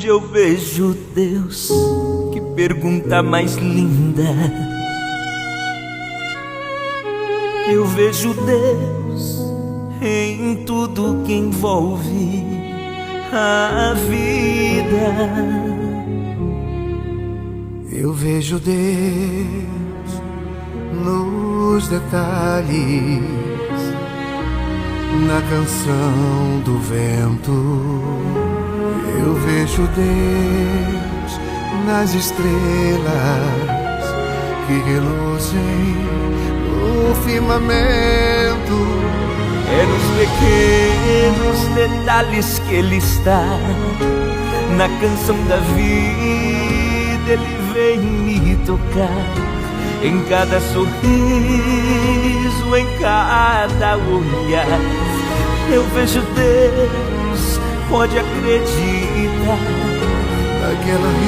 Eu vejo Deus, que pergunta mais linda. Eu vejo Deus em tudo que envolve a vida. Eu vejo Deus nos detalhes, na canção do vento. Eu vejo Deus nas estrelas que reluzem no firmamento. É nos pequenos detalhes que Ele está. Na canção da vida Ele vem me tocar. Em cada sorriso, em cada olhar, eu vejo Deus, pode acreditar.